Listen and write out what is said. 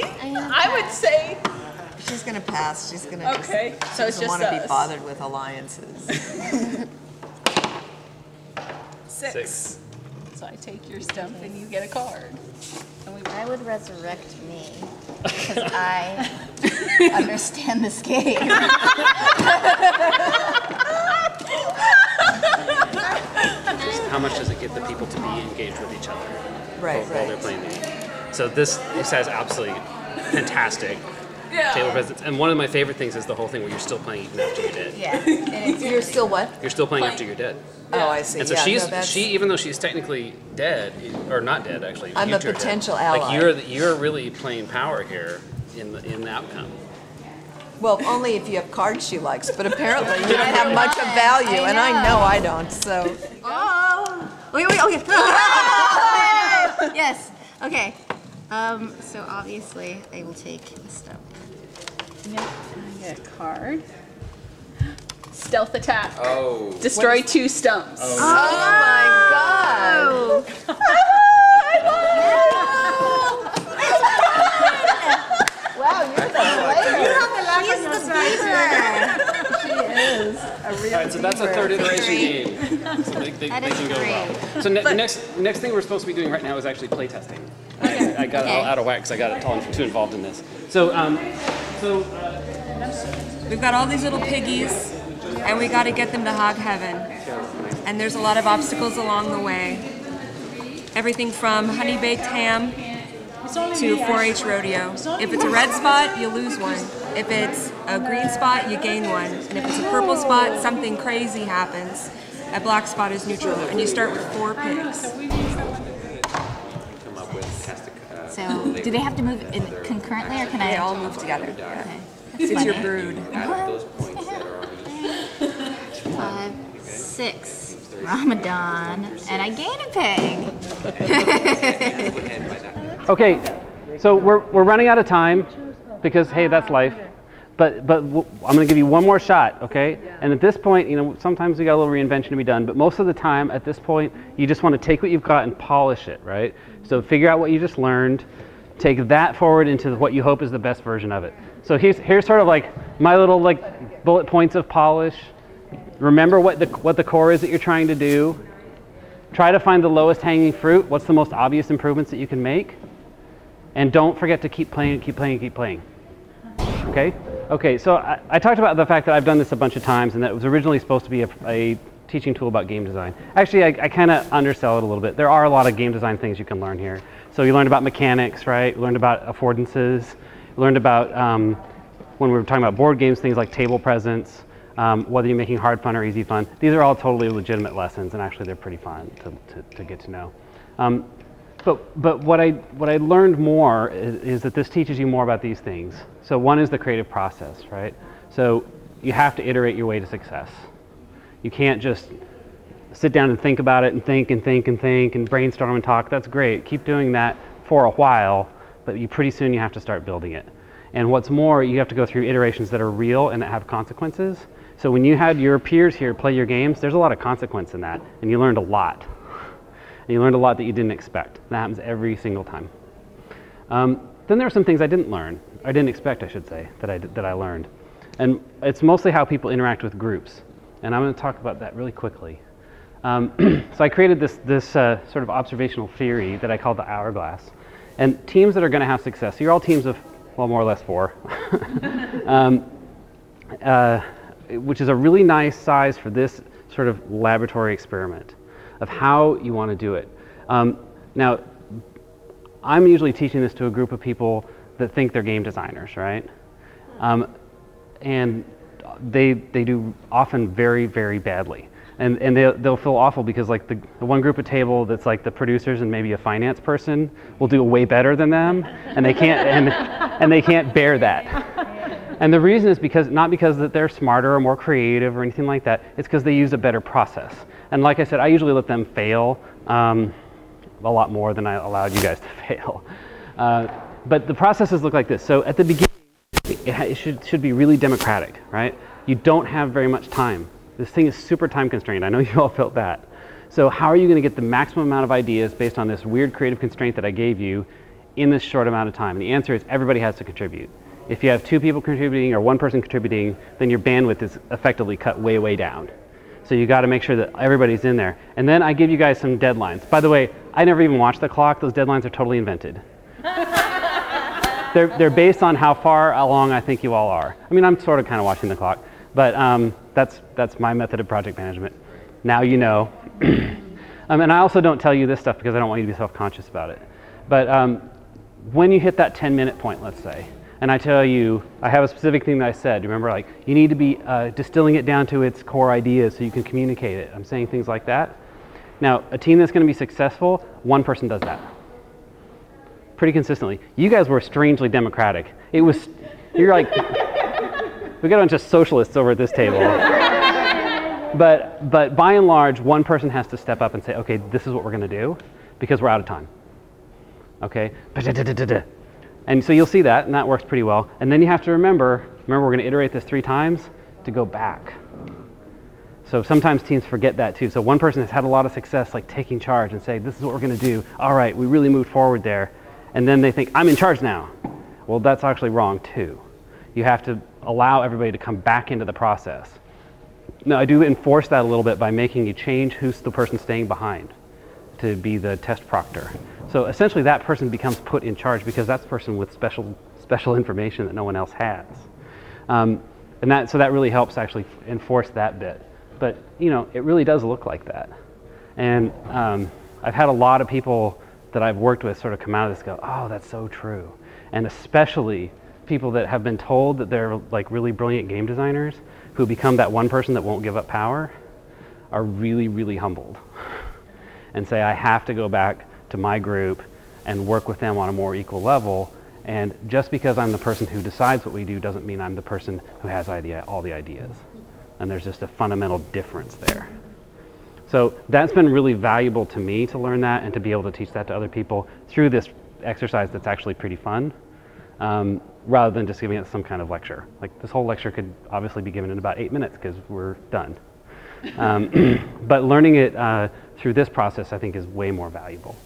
I would say. She's gonna pass. She's gonna. Okay, just, so it's just want to be us. bothered with alliances. 6. So I take your stump and you get a card. And I would resurrect me because I understand this game. How much does it get the people to be engaged with each other Right, while they're playing the game? So this has absolutely fantastic table presence. And one of my favorite things is the whole thing where you're still playing even after you're dead. Yeah. And You're still what? You're still playing after you're dead. Oh, I see. And so yeah, she even though she's technically dead, or not dead actually, I'm a future potential dead, ally. like you're really playing power here in the outcome. Well, only if you have cards she likes, but apparently you don't have much of value, and I know I don't, so. oh! Wait, okay. Yes. Okay. So obviously I will take the stump. Yep, I get a card. Stealth attack. Oh. Destroy 2 stumps. Oh my God! Wow, you're the player. She is a real All right, so that's a third iteration game. So they That can is go great. well. So the next thing we're supposed to be doing right now is actually play testing. I got it all out of whack because I got too involved in this. So, We've got all these little piggies, and we got to get them to hog heaven. And there's a lot of obstacles along the way. Everything from honey baked ham to 4-H rodeo. If it's a red spot, you lose one. If it's a green spot, you gain one. And if it's a purple spot, something crazy happens. A black spot is neutral, and you start with 4 pigs. So do they have to move in concurrently, or can I? They all move together. Okay. It's your brood. 5, 6. Ramadan, and I gain a pig. okay, so we're running out of time because hey, that's life. But I'm going to give you one more shot, okay? And at this point, sometimes we got a little reinvention to be done, but most of the time at this point, you just want to take what you've got and polish it, right? So figure out what you just learned, take that forward into what you hope is the best version of it. So here's sort of like my little bullet points of polish. Remember what the core is that you're trying to do. Try to find the lowest hanging fruit. What's the most obvious improvements that you can make? And don't forget to keep playing, keep playing, keep playing. Okay? Okay, so I talked about the fact that I've done this a bunch of times and that it was originally supposed to be a teaching tool about game design. Actually, I kind of undersell it a little bit. There are a lot of game design things you can learn here. So you learned about mechanics, right? You learned about affordances. You learned about, when we were talking about board games, things like table presence, whether you're making hard fun or easy fun. These are all totally legitimate lessons, and actually they're pretty fun to get to know. But what I learned more is that this teaches you more about these things. So one is the creative process, right? So you have to iterate your way to success. You can't just sit down and think about it and think and think and think and brainstorm and talk. That's great. Keep doing that for a while, but pretty soon you have to start building it. And what's more, you have to go through iterations that are real and that have consequences. So when you had your peers here play your games, there's a lot of consequence in that, and you learned a lot. And you learned a lot that you didn't expect. That happens every single time. Then there are some things I didn't learn, I didn't expect, I should say, that I learned. And it's mostly how people interact with groups. And I'm going to talk about that really quickly. So I created this sort of observational theory that I call the hourglass. And teams that are going to have success, so you're all teams of, well, more or less 4, which is a really nice size for this sort of laboratory experiment of how you want to do it. Now, I'm usually teaching this to a group of people that think they're game designers, right? And they do often very, very badly. And they'll feel awful because like the one group of table that's like the producers and maybe a finance person will do way better than them, and they can't and they can't bear that. And the reason is not because that they're smarter or more creative or anything like that. It's because they use a better process. And like I said, I usually let them fail a lot more than I allowed you guys to fail. But the processes look like this. So at the beginning, it should be really democratic, right? You don't have very much time. This thing is super time constrained. I know you all felt that. So how are you going to get the maximum amount of ideas based on this weird creative constraint that I gave you in this short amount of time? And the answer is everybody has to contribute. If you have 2 people contributing or 1 person contributing, then your bandwidth is effectively cut way, way down. So you got to make sure that everybody's in there. And then I give you guys some deadlines. By the way, I never even watch the clock. Those deadlines are totally invented. They're based on how far along I think you all are. I mean, I'm sort of kind of watching the clock, but that's my method of project management. Now you know. And I also don't tell you this stuff because I don't want you to be self-conscious about it. But when you hit that 10-minute point, let's say, and I tell you, I have a specific thing that I said. Remember, like, you need to be distilling it down to its core ideas so you can communicate it. I'm saying things like that. Now, a team that's going to be successful, 1 person does that. Pretty consistently. You guys were strangely democratic. It was, you're like, we got a bunch of socialists over at this table. But by and large, 1 person has to step up and say, okay, this is what we're going to do because we're out of time. Okay? And so you'll see that, and that works pretty well. And then you have to remember we're going to iterate this 3 times to go back. So sometimes teams forget that too. So 1 person has had a lot of success, like taking charge and saying, this is what we're going to do. All right, we really moved forward there. And then they think, I'm in charge now. Well, that's actually wrong too. You have to allow everybody to come back into the process. Now, I do enforce that a little bit by making you change who's the person staying behind to be the test proctor. So essentially that person becomes put in charge because that's the person with special information that no one else has. So that really helps actually enforce that bit. But, you know, it really does look like that. And I've had a lot of people that I've worked with sort of come out of this and go, oh, that's so true. And especially people that have been told that they're like really brilliant game designers who become that 1 person that won't give up power are really, really humbled and say, I have to go back to my group and work with them on a more equal level. And just because I'm the person who decides what we do doesn't mean I'm the person who has all the ideas. And there's just a fundamental difference there. So that's been really valuable to me to learn that and to be able to teach that to other people through this exercise that's actually pretty fun, rather than just giving it some kind of lecture. Like this whole lecture could obviously be given in about 8 minutes because we're done. But learning it through this process I think is way more valuable.